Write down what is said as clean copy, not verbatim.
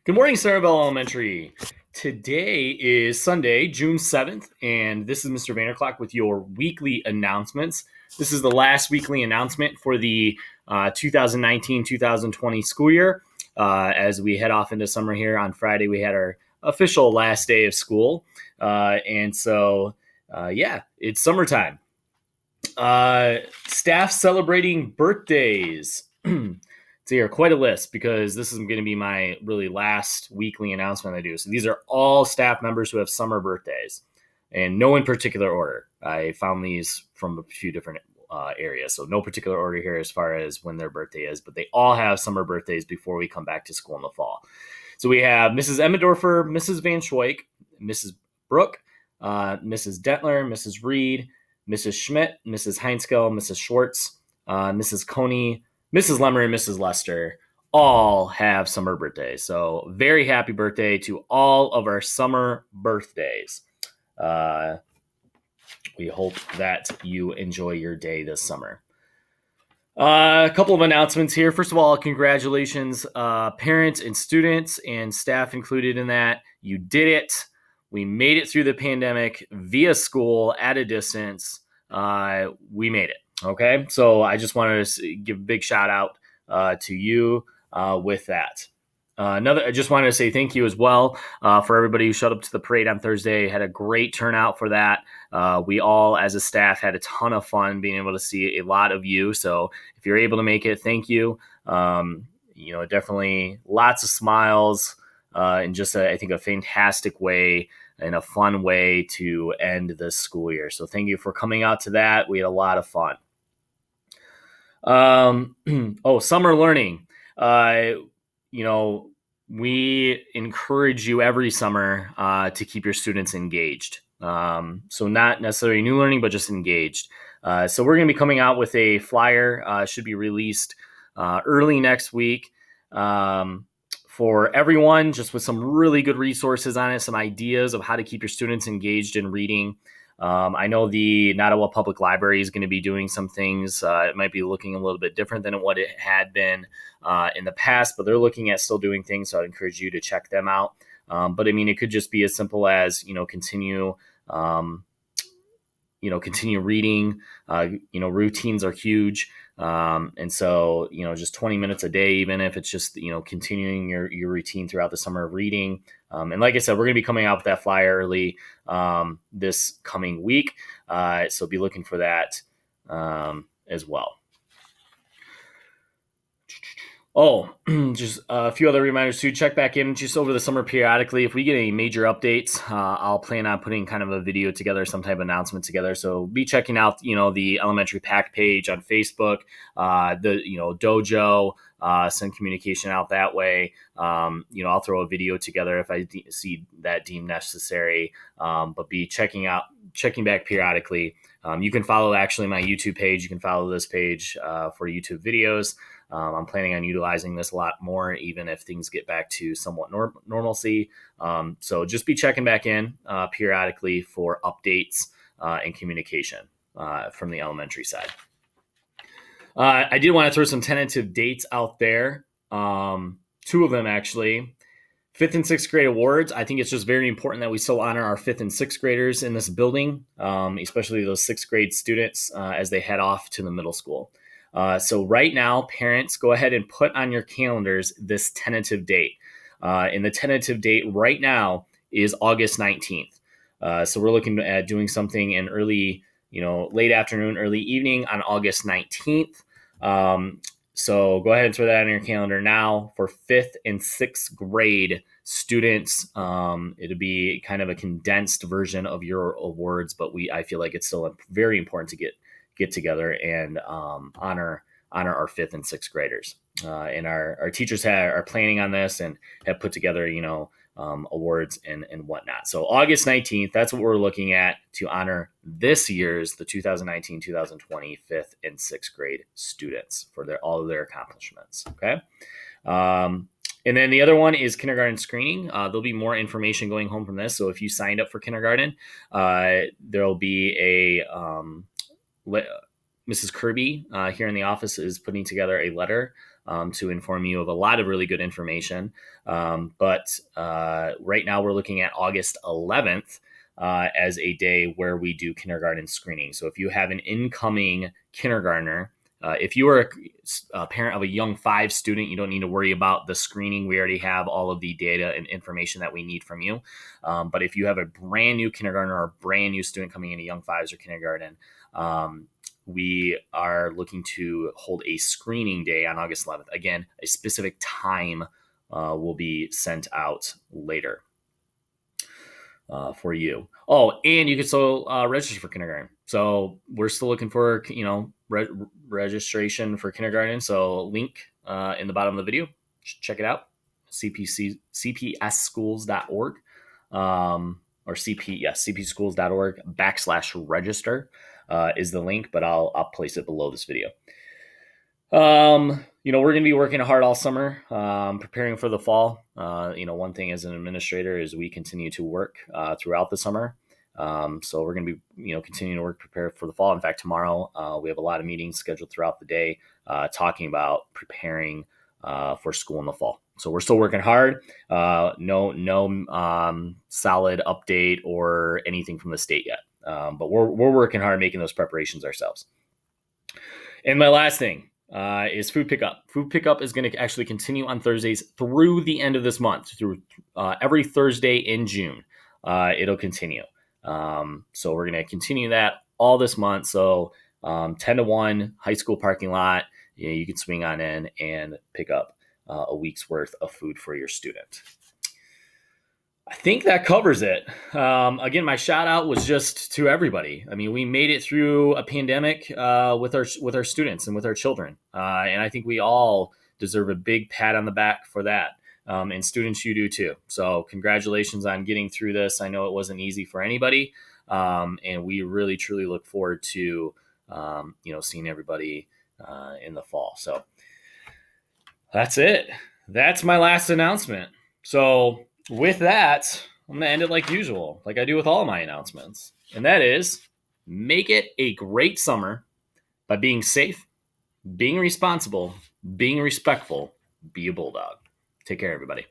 Good morning, Centreville Elementary. Today is Sunday, June 7th, and this is Mr. Vanderclock with your weekly announcements. This is the last weekly announcement for the 2019-2020 school year. As we head off into summer here on Friday, we had our official last day of school. It's summertime. Staff celebrating birthdays. So here, quite a list because this is going to be my really last weekly announcement I do. So these are all staff members who have summer birthdays, and no in particular order. I found these from a few different areas, so no particular order here as far as when their birthday is, but they all have summer birthdays before we come back to school in the fall. So we have Mrs. Emmendorfer, Mrs. Van Schweik, Mrs. Brooke, Mrs. Dentler, Mrs. Reed, Mrs. Schmidt, Mrs. Heinzkel, Mrs. Schwartz, Mrs. Coney, Mrs. Lemmer, and Mrs. Lester all have summer birthdays. So very happy birthday to all of our summer birthdays. We hope that you enjoy your day this summer. A couple of announcements here. First of all, congratulations, parents and students and staff included in that. You did it. We made it through the pandemic via school at a distance. We made it. Okay, so I just wanted to give a big shout out to you with that. I just wanted to say thank you as well for everybody who showed up to the parade on Thursday. Had a great turnout for that. We all, as a staff, had a ton of fun being able to see a lot of you. So if you're able to make it, thank you. Definitely lots of smiles and just I think a fantastic way and a fun way to end the school year. So thank you for coming out to that. We had a lot of fun. Summer learning. We encourage you every summer to keep your students engaged. So not necessarily new learning, but just engaged. So we're going to be coming out with a flyer, should be released early next week for everyone, just with some really good resources on it, some ideas of how to keep your students engaged in reading. I know the Nottawa Public Library is going to be doing some things. It might be looking a little bit different than what it had been in the past, but they're looking at still doing things. So I'd encourage you to check them out. But I mean, it could just be as simple as, continue reading. Routines are huge. Just 20 minutes a day, even if it's just, continuing your routine throughout the summer of reading. And like I said, we're going to be coming out with that flyer early this coming week. So be looking for that as well. Just a few other reminders too. Check back in just over the summer periodically. If we get any major updates, I'll plan on putting kind of a video together, some type of announcement together. So be checking out, the elementary pack page on Facebook, the dojo, send communication out that way. I'll throw a video together if I see that deemed necessary. But be checking back periodically. You can follow actually my YouTube page. You can follow this page for YouTube videos. I'm planning on utilizing this a lot more, even if things get back to somewhat normalcy. So just be checking back in periodically for updates and communication from the elementary side. I did want to throw some tentative dates out there. Two of them, actually. 5th and 6th grade awards. I think it's just very important that we still honor our 5th and 6th graders in this building, especially those 6th grade students as they head off to the middle school. So right now, parents, go ahead and put on your calendars this tentative date. And the tentative date right now is August 19th. So we're looking at doing something in early, late afternoon, early evening on August 19th. So go ahead and throw that on your calendar now for 5th and 6th grade students. It'll be kind of a condensed version of your awards, but I feel like it's still very important to get together and honor our 5th and 6th graders. And our teachers are planning on this and have put together, awards and whatnot. So August 19th, that's what we're looking at to honor this year's, the 2019-2020 5th and 6th grade students for all of their accomplishments. Okay. And then the other one is kindergarten screening. There'll be more information going home from this. So if you signed up for kindergarten, there'll be Mrs. Kirby here in the office is putting together a letter to inform you of a lot of really good information. But right now we're looking at August 11th as a day where we do kindergarten screening. So if you have an incoming kindergartner, if you are a parent of a young 5 student, you don't need to worry about the screening. We already have all of the data and information that we need from you. But if you have a brand new kindergartner or a brand new student coming into young 5s or kindergarten, we are looking to hold a screening day on August 11th. Again, a specific time will be sent out later for you. Oh, and you can still register for kindergarten. So we're still looking for, registration for kindergarten. So link in the bottom of the video. Check it out. cpsschools.org or cpschools.org/register is the link, but I'll place it below this video. We're going to be working hard all summer, preparing for the fall. One thing as an administrator is we continue to work throughout the summer. So we're going to be, continuing to work, prepare for the fall. In fact, tomorrow we have a lot of meetings scheduled throughout the day, talking about preparing for school in the fall. So we're still working hard. No solid update or anything from the state yet. But we're working hard making those preparations ourselves. And my last thing is food pickup. Food pickup is going to actually continue on Thursdays through the end of this month, through every Thursday in June. It'll continue. So we're going to continue that all this month. So 10 to 1 high school parking lot, you can swing on in and pick up a week's worth of food for your student. I think that covers it. Again, my shout out was just to everybody. I mean, we made it through a pandemic with our students and with our children. And I think we all deserve a big pat on the back for that. And students, you do too. So congratulations on getting through this. I know it wasn't easy for anybody. And we really, truly look forward to, seeing everybody in the fall. So that's it. That's my last announcement. So with that, I'm going to end it like usual, like I do with all of my announcements. And that is, make it a great summer by being safe, being responsible, being respectful, be a bulldog. Take care, everybody.